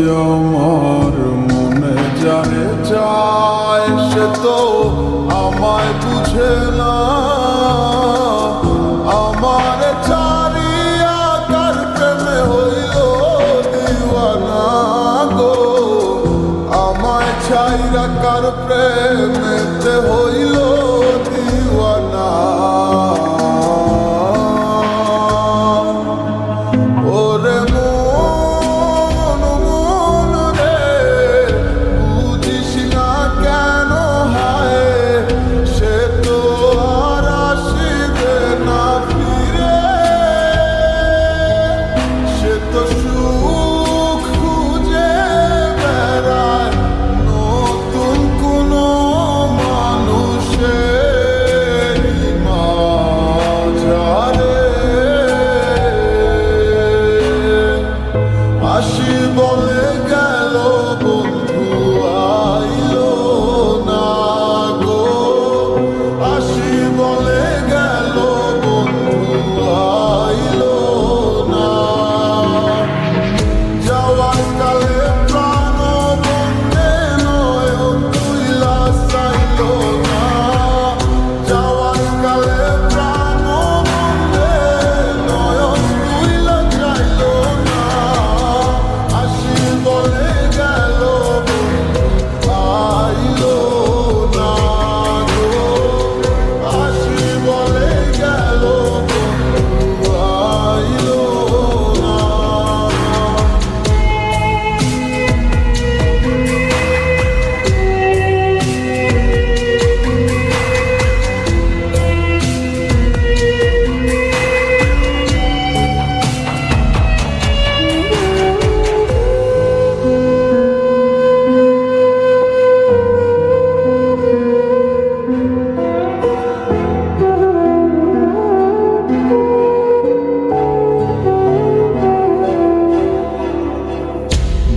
আমার মনে জানে চায় সে তো আমায় বুঝে না। আমার চারিয়া কার প্রেমে হইল দিওয়ানা গো, আমায় ছাইরা কার প্রেমেতে হইল দিওয়ানা। ওরে মন মন রে বুঝিস না কেন হায়, সে তো আর আসিবে না ফিরে। সে তো সুখ খুঁজে বেড়ায় নতুন কোনো মানুষের মাঝারে। আসি বলে গেল বন্ধু আইলো না গো, আসি বলে গেল বন্ধু আইলো না। যাওয়ার কালে প্রাণ বন্ধে নয়ন তুইলা চাইলো না। যাওয়ার কালে প্রাণ বন্ধে নয়ন তুইলা চাইলো না। আসি বলে গেল বন্ধু আইলো না গো, আসি বলে গেল বন্ধু আইলো না।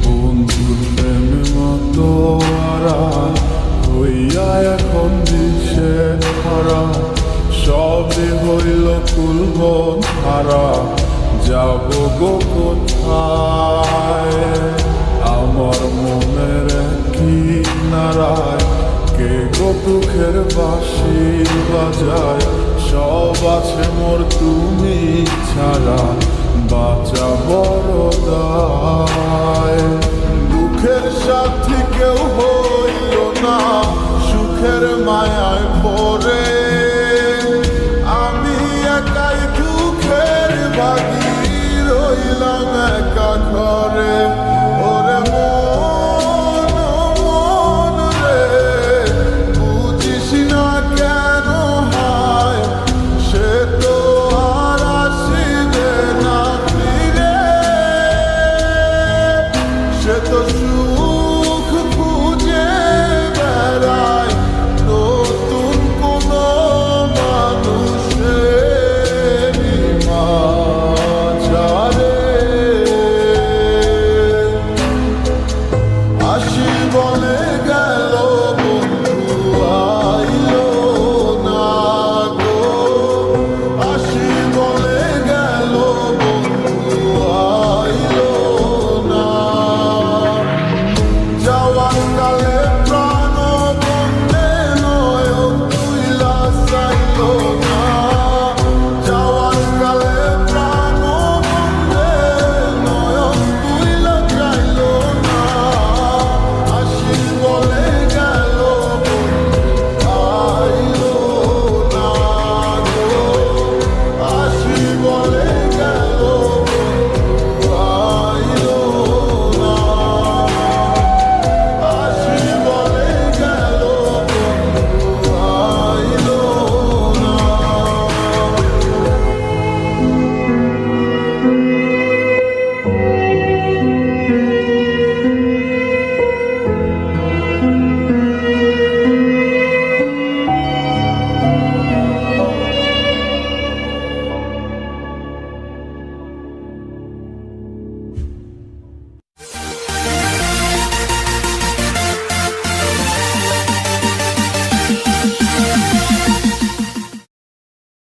বন্ধুর প্রেমে মতো আরা হইয়া এখন দিশে হারা, সবে হইল কুলবন হারা, যাব গো কোথায়।